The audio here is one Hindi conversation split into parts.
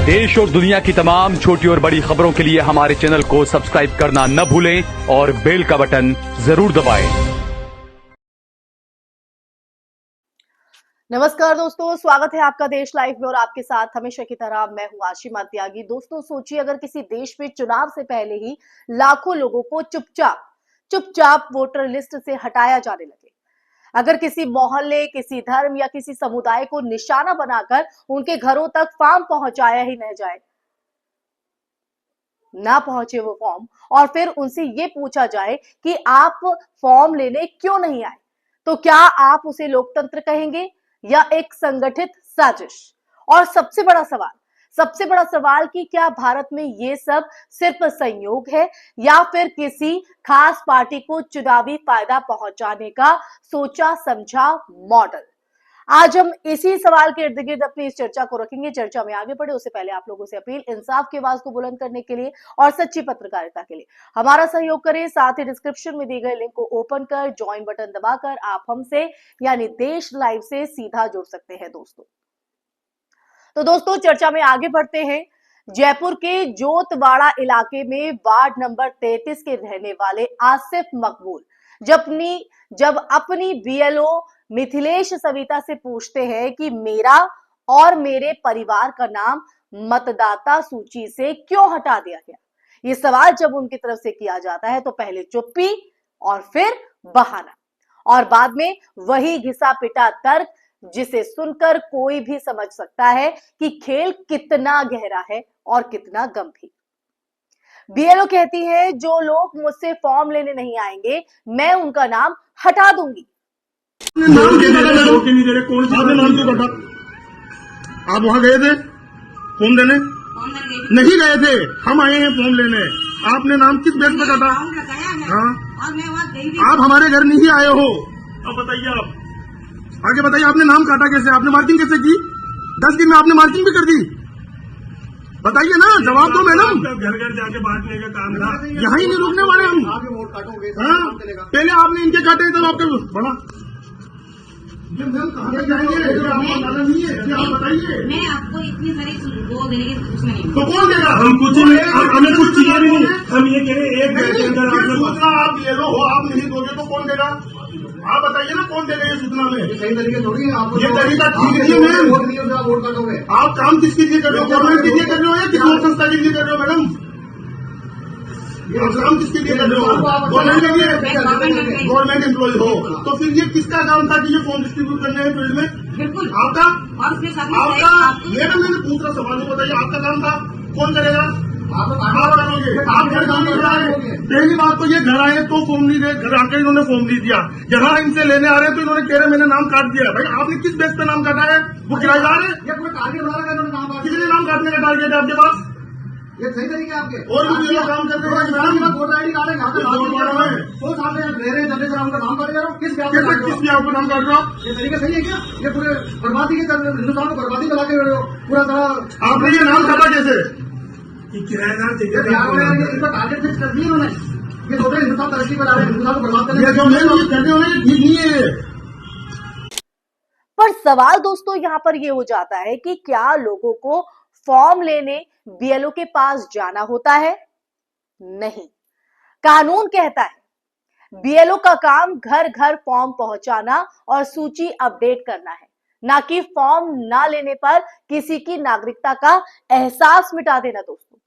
देश और दुनिया की तमाम छोटी और बड़ी खबरों के लिए हमारे चैनल को सब्सक्राइब करना न भूलें और बेल का बटन जरूर दबाएं। नमस्कार दोस्तों, स्वागत है आपका देश लाइव में और आपके साथ हमेशा की तरह मैं हूं आशिमा त्यागी। दोस्तों सोचिए, अगर किसी देश में चुनाव से पहले ही लाखों लोगों को चुपचाप वोटर लिस्ट से हटाया जाने लगे, अगर किसी मोहल्ले, किसी धर्म या किसी समुदाय को निशाना बनाकर उनके घरों तक फॉर्म पहुंचाया ही ना पहुंचे वो फॉर्म, और फिर उनसे ये पूछा जाए कि आप फॉर्म लेने क्यों नहीं आए, तो क्या आप उसे लोकतंत्र कहेंगे या एक संगठित साजिश? और सबसे बड़ा सवाल कि क्या भारत में ये सब सिर्फ संयोग है या फिर किसी खास पार्टी को चुनावी फायदा पहुंचाने का सोचा समझा मॉडल? आज हम इसी सवाल के इर्द गिर्द अपनी इस चर्चा को रखेंगे। चर्चा में आगे बढ़े उससे पहले आप लोगों से अपील, इंसाफ की आवाज को बुलंद करने के लिए और सच्ची पत्रकारिता के लिए हमारा सहयोग करें। साथ ही डिस्क्रिप्शन में दी गई लिंक को ओपन कर ज्वाइन बटन दबाकर आप हमसे यानी देश लाइव से सीधा जुड़ सकते हैं दोस्तों। तो दोस्तों चर्चा में आगे बढ़ते हैं। जयपुर के जोतवाड़ा इलाके में वार्ड नंबर 33 के रहने वाले आसिफ मकबूल जब अपनी बीएलओ मिथिलेश सविता से पूछते हैं कि मेरा और मेरे परिवार का नाम मतदाता सूची से क्यों हटा दिया गया, ये सवाल जब उनकी तरफ से किया जाता है तो पहले चुप्पी और फिर बहाना और बाद में वही घिसा पिटा तर्क, जिसे सुनकर कोई भी समझ सकता है कि खेल कितना गहरा है और कितना गंभीर। बीएलओ कहती है जो लोग मुझसे फॉर्म लेने नहीं आएंगे मैं उनका नाम हटा दूंगी। नाम के नहीं दे रहे, कौन सा नाम क्यों बता? आप वहाँ गए थे फॉर्म देने? नहीं गए थे, हम आए हैं फॉर्म लेने। आपने नाम किस बेस पे काटा? हाँ, आप हमारे घर नहीं आए हो। अब बताइए, आप आगे बताइए, आपने नाम काटा कैसे? आपने मार्किंग कैसे की? 10 दिन में आपने मार्किंग भी कर दी? बताइए ना, जवाब दो मैडम। घर घर जाके बांटने का काम था, यहाँ ही नहीं रुकने वाले हम। पहले आपने इनके काटे तब आपके बड़ा कहाँ जाएंगे? आप बताइए। मैं आपको इतनी सारी वो देने की उसमें नहीं। तो कौन देगा? हम कुछ हमें कुछ चाहिए भी नहीं। हम ये कह रहे हैं एक घर के अंदर आपने सूचना आप ले लो, आप नहीं दोगे तो कौन देगा? आप बताइए ना, कौन देगा ये सूचना में? सही तरीके थोड़ी है। आपको ये तरीका ठीक नहीं है मैम। वोट काटोगे आप काम किसके लिए कर रहे हो? गवर्नमेंट के लिए कर रहे हो या किसी और संस्था के लिए कर रहे हो मैडम? आप काम किसके लिए कर रहे हो? गवर्नमेंट के लिए? गवर्नमेंट एम्प्लॉय हो तो फिर ये किसका काम था कि ये फॉर्म डिस्ट्रीब्यूट करने हैं फील्ड में? बिल्कुल आपका मैडम मैंने दूसरा सवाल बताइए, आपका काम था, कौन करेगा? आप करोगे? आप घर काम नहीं कराए। पहली बात तो ये घर आए तो फॉर्म नहीं दे, घर आकर इन्होंने फॉर्म नहीं दिया। जहाँ इनसे लेने आ रहे हैं तो इन्होंने कह रहे मैंने नाम काट दिया। भाई आपने किस बेस पे नाम काटा है? वो किराएदार है? कितने नाम काटने का टारगेट है आपके पास? ये सही तरीके आपके और भी लोग काम करते हैं। वोटर आईडी कार्ड है, यहाँ पे तो सामने रह रहे जल्दी से उनका नाम काट जा रहा हूँ। किस आपको नाम काट रहा हूँ? ये तरीका सही है क्या? ये पूरे बर्बादी के हिंदुस्तान को बर्बादी में लाके रहे हो पूरा तरह। आपने ये नाम काटा कैसे? किराएदार इनका टारगेट फिक्स कर दिया उन्होंने। ये सोच रहे हिंदुस्तान तरक्की पर आ रहे हैं, हिंदुस्तान को बर्बाद करने। ये जो मैम ये करने वाले ठीक नहीं है। पर सवाल दोस्तों यहाँ पर ये हो जाता है कि क्या लोगों को फॉर्म लेने बीएलओ के पास जाना होता है? नहीं, कानून कहता है बीएलओ का काम घर घर फॉर्म पहुंचाना और सूची अपडेट करना है, ना कि फॉर्म ना लेने पर किसी की नागरिकता का एहसास मिटा देना। दोस्तों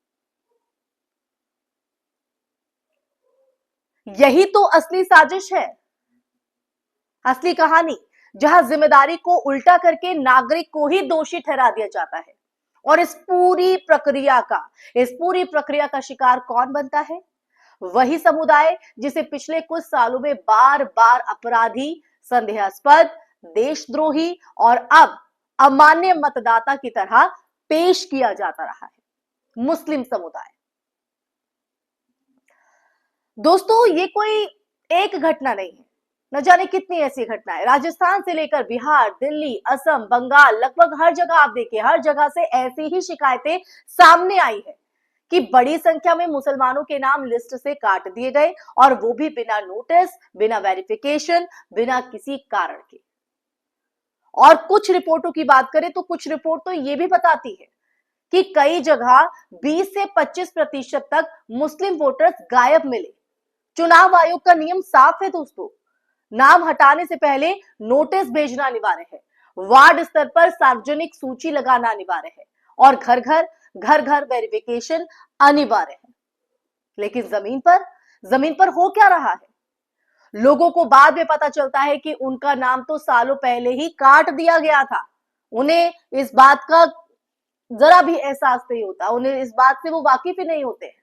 यही तो असली साजिश है, असली कहानी, जहां जिम्मेदारी को उल्टा करके नागरिक को ही दोषी ठहरा दिया जाता है। और इस पूरी प्रक्रिया का शिकार कौन बनता है? वही समुदाय जिसे पिछले कुछ सालों में बार बार अपराधी, संदेहास्पद, देशद्रोही और अब अमान्य मतदाता की तरह पेश किया जाता रहा है, मुस्लिम समुदाय। दोस्तों ये कोई एक घटना नहीं है, न जाने कितनी ऐसी घटनाएं राजस्थान से लेकर बिहार, दिल्ली, असम, बंगाल, लगभग हर जगह आप देखिए, हर जगह से ऐसी ही शिकायतें सामने आई है कि बड़ी संख्या में मुसलमानों के नाम लिस्ट से काट दिए गए और वो भी बिना नोटिस, बिना वेरिफिकेशन, बिना किसी कारण के। और कुछ रिपोर्टों की बात करें तो कुछ रिपोर्ट तो ये भी बताती है कि कई जगह 20 से 25% तक मुस्लिम वोटर्स गायब मिले। चुनाव आयोग का नियम साफ है दोस्तों, नाम हटाने से पहले नोटिस भेजना अनिवार्य है, वार्ड स्तर पर सार्वजनिक सूची लगाना अनिवार्य है और घर घर वेरिफिकेशन अनिवार्य है। लेकिन जमीन पर हो क्या रहा है? लोगों को बाद में पता चलता है कि उनका नाम तो सालों पहले ही काट दिया गया था। उन्हें इस बात का जरा भी एहसास नहीं होता, उन्हें इस बात से वो वाकिफ ही नहीं होते हैं।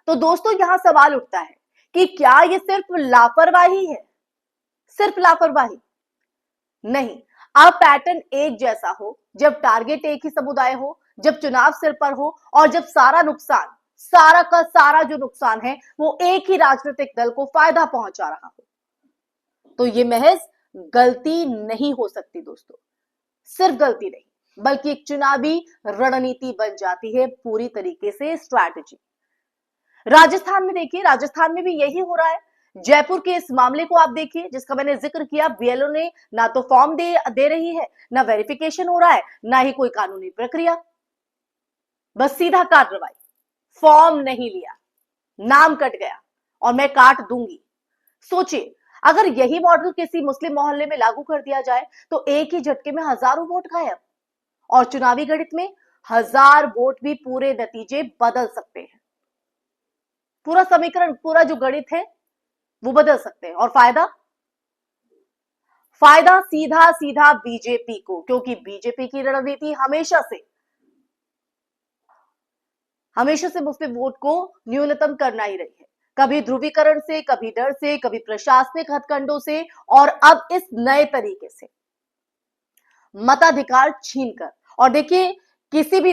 तो दोस्तों यहां सवाल उठता है कि क्या ये सिर्फ लापरवाही है? सिर्फ लापरवाही नहीं, अब पैटर्न एक जैसा हो, जब टारगेट एक ही समुदाय हो, जब चुनाव सिर पर हो और जब सारा का सारा जो नुकसान है वो एक ही राजनीतिक दल को फायदा पहुंचा रहा हो, तो ये महज गलती नहीं हो सकती दोस्तों। सिर्फ गलती नहीं बल्कि एक चुनावी रणनीति बन जाती है, पूरी तरीके से स्ट्रैटेजी। राजस्थान में देखिए, राजस्थान में भी यही हो रहा है। जयपुर के इस मामले को आप देखिए जिसका मैंने जिक्र किया। बीएलओ ने ना तो फॉर्म दे रही है, ना वेरिफिकेशन हो रहा है, ना ही कोई कानूनी प्रक्रिया, बस सीधा कार्रवाई। फॉर्म नहीं लिया, नाम कट गया और मैं काट दूंगी। सोचिए अगर यही मॉडल किसी मुस्लिम मोहल्ले में लागू कर दिया जाए तो एक ही झटके में हजारों वोट गायब, और चुनावी गणित में 1000 वोट भी पूरे नतीजे बदल सकते हैं। पूरा समीकरण, पूरा जो गणित है वो बदल सकते हैं। और फायदा सीधा सीधा बीजेपी को, क्योंकि बीजेपी की रणनीति हमेशा से मुस्लिम वोट को न्यूनतम करना ही रही है। कभी ध्रुवीकरण से, कभी डर से, कभी प्रशासनिक हथकंडों से, और अब इस नए तरीके से मताधिकार छीनकर। और देखिए किसी भी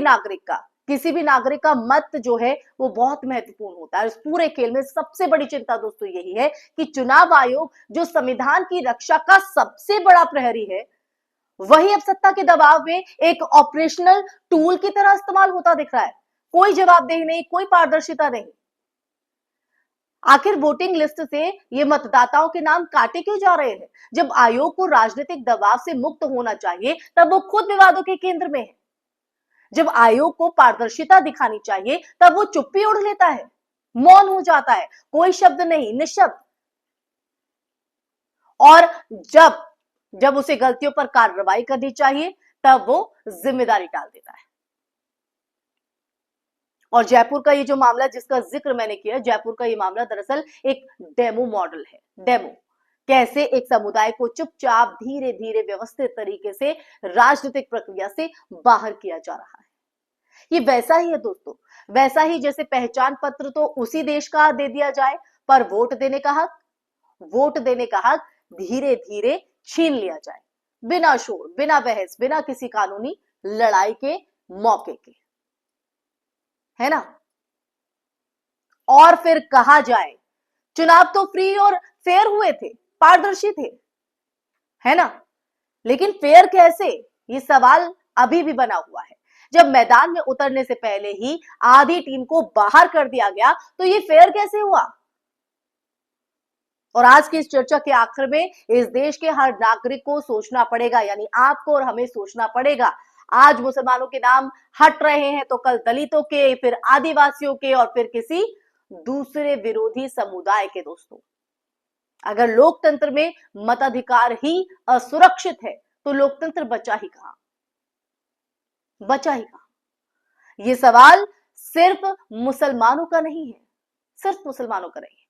नागरिक का मत जो है वो बहुत महत्वपूर्ण होता है। इस पूरे खेल में सबसे बड़ी चिंता दोस्तों यही है कि चुनाव आयोग जो संविधान की रक्षा का सबसे बड़ा प्रहरी है, वही अब सत्ता के दबाव में एक ऑपरेशनल टूल की तरह इस्तेमाल होता दिख रहा है। कोई जवाबदेही नहीं, कोई पारदर्शिता नहीं। आखिर वोटिंग लिस्ट से ये मतदाताओं के नाम काटे क्यों जा रहे हैं? जब आयोग को राजनीतिक दबाव से मुक्त होना चाहिए तब वो खुद विवादों के केंद्र में है। जब आयोग को पारदर्शिता दिखानी चाहिए तब वो चुप्पी ओढ़ लेता है, मौन हो जाता है, कोई शब्द नहीं, निशब्द। और जब उसे गलतियों पर कार्रवाई करनी चाहिए तब वो जिम्मेदारी टाल देता है। और जयपुर का ये जो मामला जिसका जिक्र मैंने किया, जयपुर का ये मामला दरअसल एक डेमो मॉडल है। डेमो कैसे एक समुदाय को चुपचाप धीरे धीरे व्यवस्थित तरीके से राजनीतिक प्रक्रिया से बाहर किया जा रहा है। ये वैसा ही है दोस्तों, वैसा ही जैसे पहचान पत्र तो उसी देश का दे दिया जाए, पर वोट देने का हक धीरे धीरे छीन लिया जाए, बिना शोर, बिना बहस, बिना किसी कानूनी लड़ाई के मौके के, है ना। और फिर कहा जाए चुनाव तो फ्री और फेयर हुए थे, पारदर्शी थे, है ना। लेकिन फेयर कैसे, ये सवाल अभी भी बना हुआ है। जब मैदान में उतरने से पहले ही आधी टीम को बाहर कर दिया गया तो ये फेयर कैसे हुआ? और आज की इस चर्चा के आखिर में इस देश के हर नागरिक को सोचना पड़ेगा, यानी आपको और हमें सोचना पड़ेगा। आज मुसलमानों के नाम हट रहे हैं तो कल दलितों के, फिर आदिवासियों के, और फिर किसी दूसरे विरोधी समुदाय के। दोस्तों अगर लोकतंत्र में मताधिकार ही असुरक्षित है तो लोकतंत्र बचा ही कहां? ये सवाल सिर्फ मुसलमानों का नहीं है, सिर्फ मुसलमानों का नहीं है,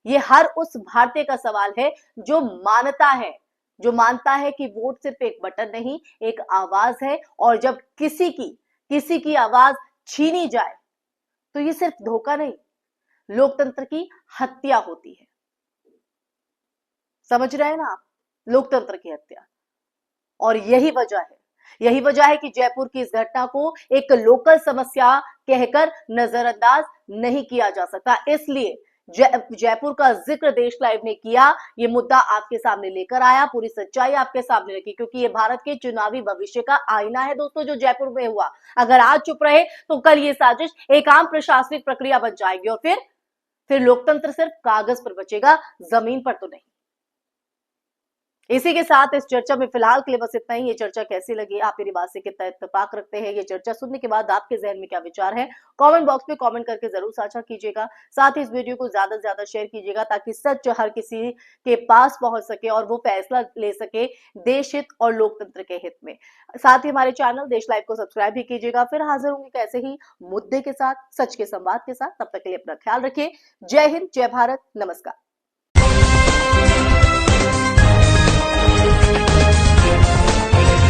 ये हर उस भारतीय का सवाल है जो मानता है कि वोट सिर्फ एक बटन नहीं, एक आवाज है, और जब किसी की आवाज छीनी जाए तो ये सिर्फ धोखा नहीं, लोकतंत्र की हत्या होती है। समझ रहे हैं ना आप? लोकतंत्र की हत्या। और यही वजह है कि जयपुर की इस घटना को एक लोकल समस्या कहकर नजरअंदाज नहीं किया जा सकता। इसलिए जयपुर का जिक्र देश लाइव ने किया, ये मुद्दा आपके सामने लेकर आया, पूरी सच्चाई आपके सामने रखी, क्योंकि ये भारत के चुनावी भविष्य का आईना है दोस्तों जो जयपुर में हुआ। अगर आज चुप रहे तो कल ये साजिश एक आम प्रशासनिक प्रक्रिया बन जाएगी और फिर लोकतंत्र सिर्फ कागज पर बचेगा, जमीन पर तो नहीं। इसी के साथ इस चर्चा में फिलहाल के लिए बस इतना ही। ये चर्चा कैसी लगी, आप मेरी बात से कितना इत्तेफाक रखते हैं, ये चर्चा सुनने के बाद आपके जहन में क्या विचार है, कमेंट बॉक्स में कमेंट करके जरूर साझा कीजिएगा। साथ ही इस वीडियो को ज्यादा से ज्यादा शेयर कीजिएगा ताकि सच हर किसी के पास पहुंच सके और वो फैसला ले सके देश हित और लोकतंत्र के हित में। साथ ही हमारे चैनल देश लाइव को सब्सक्राइब भी कीजिएगा। फिर हाजिर होंगे कैसे ही मुद्दे के साथ, सच के संवाद के साथ। तब तक के लिए अपना ख्याल रखिए। जय हिंद, जय भारत, नमस्कार।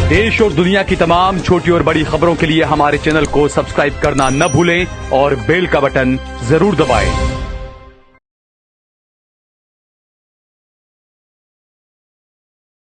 देश और दुनिया की तमाम छोटी और बड़ी खबरों के लिए हमारे चैनल को सब्सक्राइब करना न भूलें और बेल का बटन जरूर दबाएं।